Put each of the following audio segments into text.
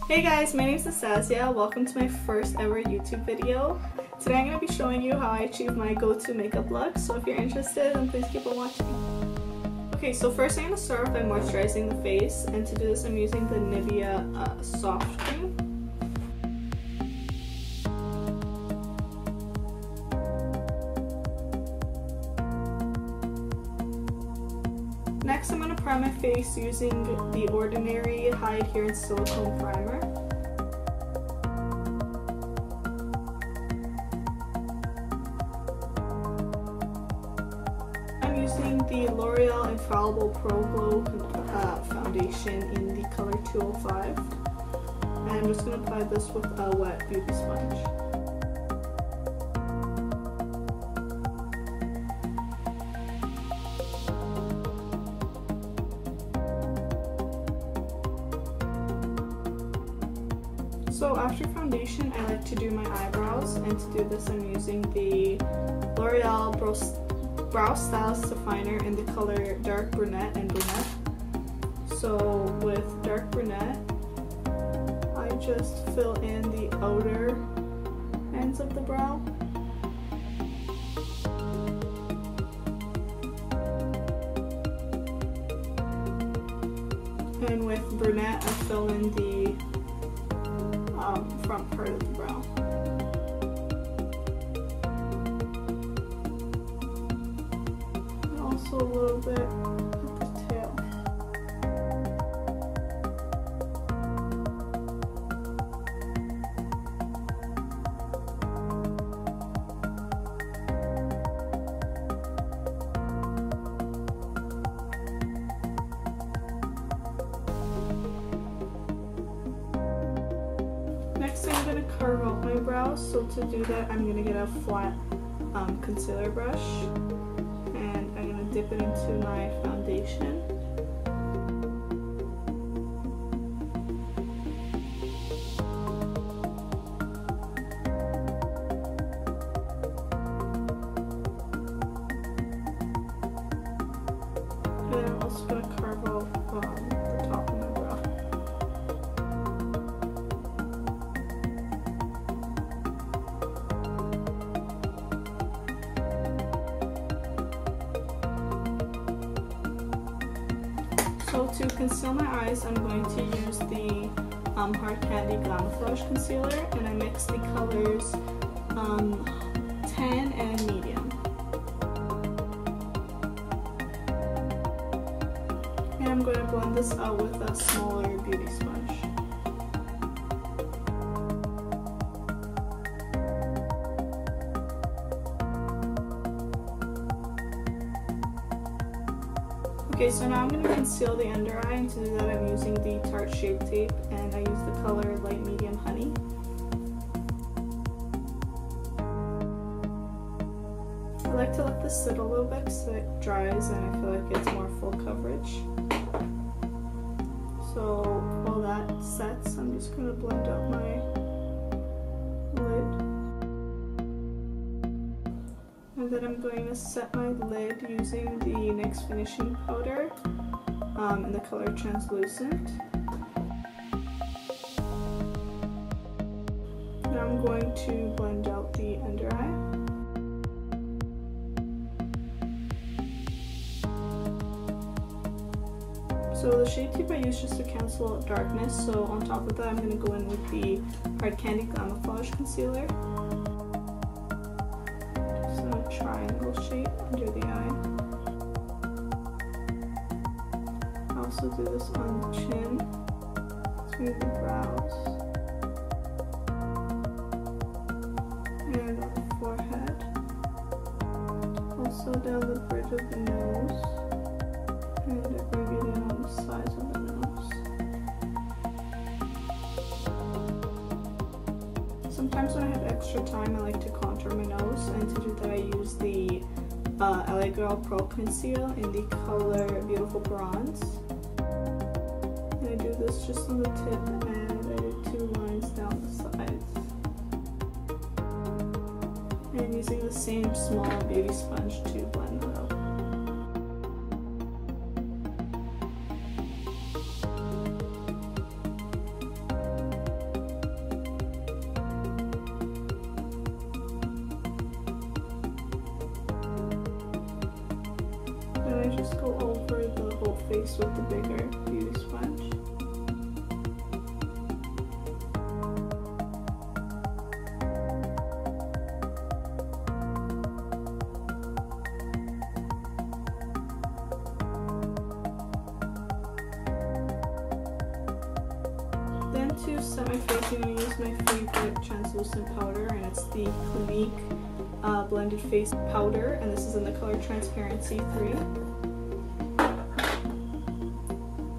Hey guys, my name is Anastasia. Welcome to my first ever YouTube video. Today I'm going to be showing you how I achieve my go-to makeup look, so if you're interested, then please keep on watching. Okay, so first I'm going to start off by moisturizing the face, and to do this I'm using the Nivea Soft Cream. Next, I'm going to prime my face using the Ordinary High-Adherence Silicone Primer. I'm using the L'Oreal Infallible Pro Glow foundation in the color 205. And I'm just going to apply this with a wet beauty sponge. So after foundation, I like to do my eyebrows, and to do this I'm using the L'Oreal Brow Stylist Definer in the color Dark Brunette and Brunette. So with Dark Brunette, I just fill in the outer ends of the brow. And with Brunette, I fill in the front part of the brow. And also a little bit at the tail. Next, I'm going to carve out my brows, so to do that I'm going to get a flat concealer brush, and I'm going to dip it into my foundation. And I'm also going to carve out the top of my brow. So to conceal my eyes, I'm going to use the Hard Candy Glamoflauge concealer, and I mix the colors tan and medium. And I'm going to blend this out with a smaller beauty sponge. Okay, so now I'm going to conceal the under eye, and to do that I'm using the Tarte Shape Tape, and I use the color Light Medium Honey. I like to let this sit a little bit so it dries and I feel like it's more full coverage. So while that sets, I'm just going to blend out my lid. And then I'm going to set my lid using the NYX finishing powder in the color Translucent. Now I'm going to blend out the under eye. So the Shape Tape I use just to cancel out darkness, so on top of that I'm going to go in with the Hard Candy Glamoflauge concealer. Triangle shape under the eye. I also do this on the chin, between the brows, and on the forehead. Also down the bridge of the nose, and I bring it in on the sides of the nose. Sometimes when I have extra time, I like to contour my nose, and to do that I use the LA Girl Pro Conceal in the color Beautiful Bronze. And I do this just on the tip, and I do 2 lines down the sides. And using the same small beauty sponge to blend that out. face with the bigger beauty sponge. Then to set my face, I'm going to use my favorite translucent powder, and it's the Clinique blended face powder, and this is in the color Transparency 3.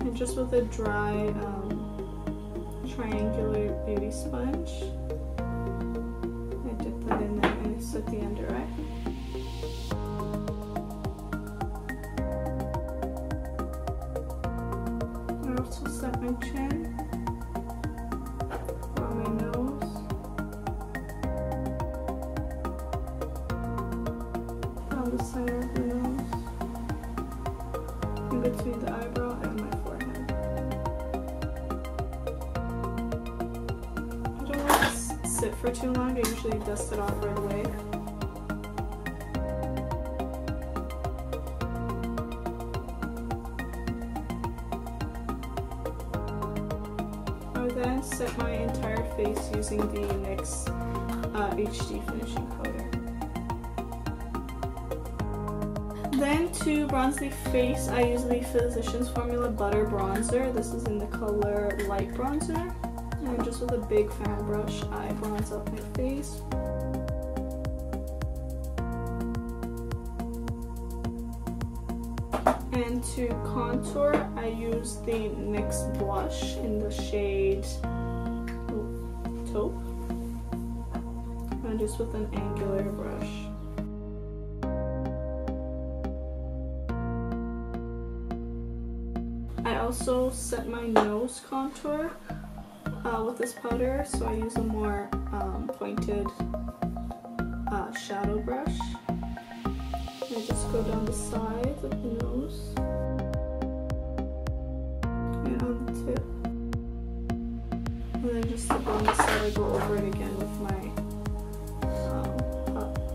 And just with a dry triangular beauty sponge, I dip that in there and set the under eye. I also set my chin, on my nose, on the center of the nose, in between the eyebrow and my forehead. I don't let it sit for too long, I usually dust it off right away. I then set my entire face using the NYX HD finishing powder. Then to bronze the face, I use the Physicians Formula Butter Bronzer. This is in the color Light Bronzer. And just with a big fan brush, I bronze up my face. And to contour, I use the NYX blush in the shade Taupe. And just with an angular brush. I also set my nose contour with this powder, so I use a more pointed shadow brush. And I just go down the sides of the nose and on the tip. And then just the on the side, I go over it again with my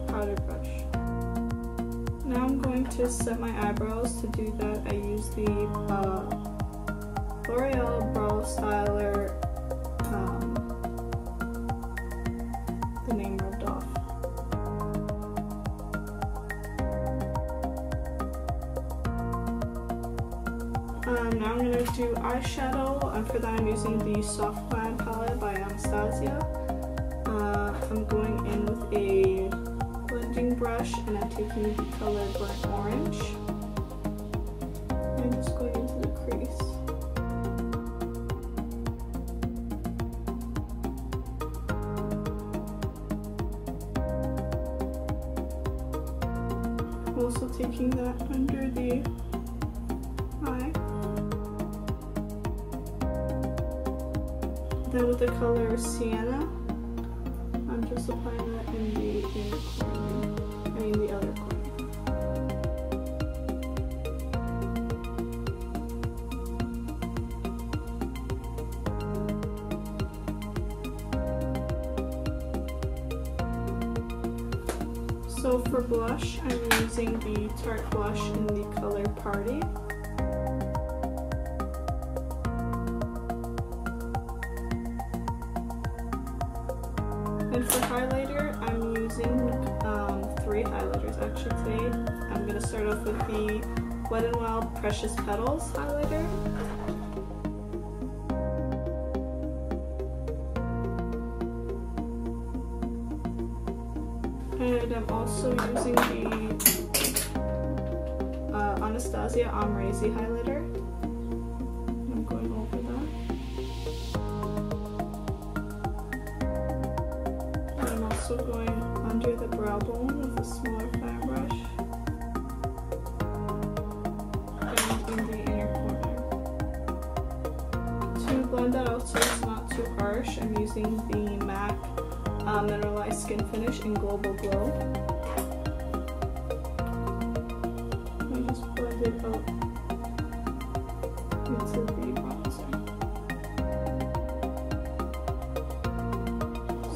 powder brush. Now I'm going to set my eyebrows. To do that, I use the L'Oreal Brow Styler, the name rubbed off. Now I'm going to do eyeshadow, and for that I'm using the Soft Plan palette by Anastasia. I'm going in with a blending brush, and I'm taking the color Burnt Orange. I'm just going into the crease. I'm also taking that under the eye. Then with the color Sienna, I'm just applying that in the inner corner, I mean the other corner. So for blush, I'm using the Tarte blush in the color Party. And for highlighter, I'm using 3 highlighters actually today. I'm going to start off with the Wet n Wild Precious Petals highlighter. And I'm also using the Anastasia Amrezy highlighter. I'm going over that. And I'm also going under the brow bone with a smaller fan brush. And in the inner corner. To blend that out so it's not too harsh, I'm using the MAC Mineralize Skin Finish in Global Glow. I just blend it out into the bronzer.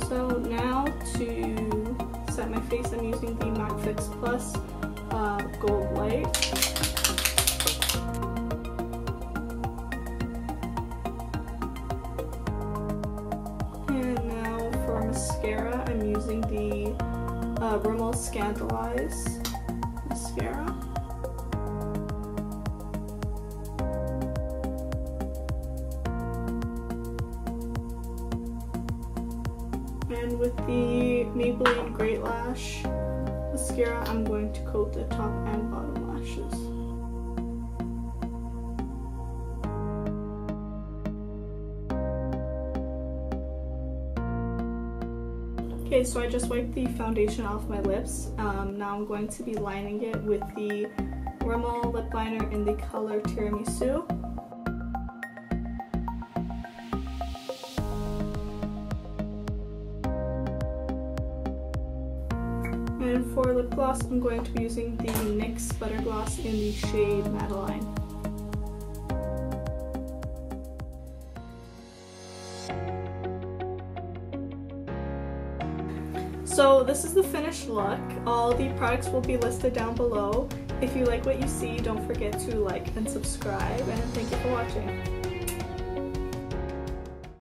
So now to set my face, I'm using the MAC Fix Plus Goldlite. using the Rimmel Scandalize mascara. And with the Maybelline Great Lash mascara, I'm going to coat the top and bottom lashes. Okay, so I just wiped the foundation off my lips. Now I'm going to be lining it with the Rimmel lip liner in the color Tiramisu. And for lip gloss, I'm going to be using the NYX Butter Gloss in the shade Madeline. So this is the finished look. All the products will be listed down below. If you like what you see, don't forget to like and subscribe, and thank you for watching.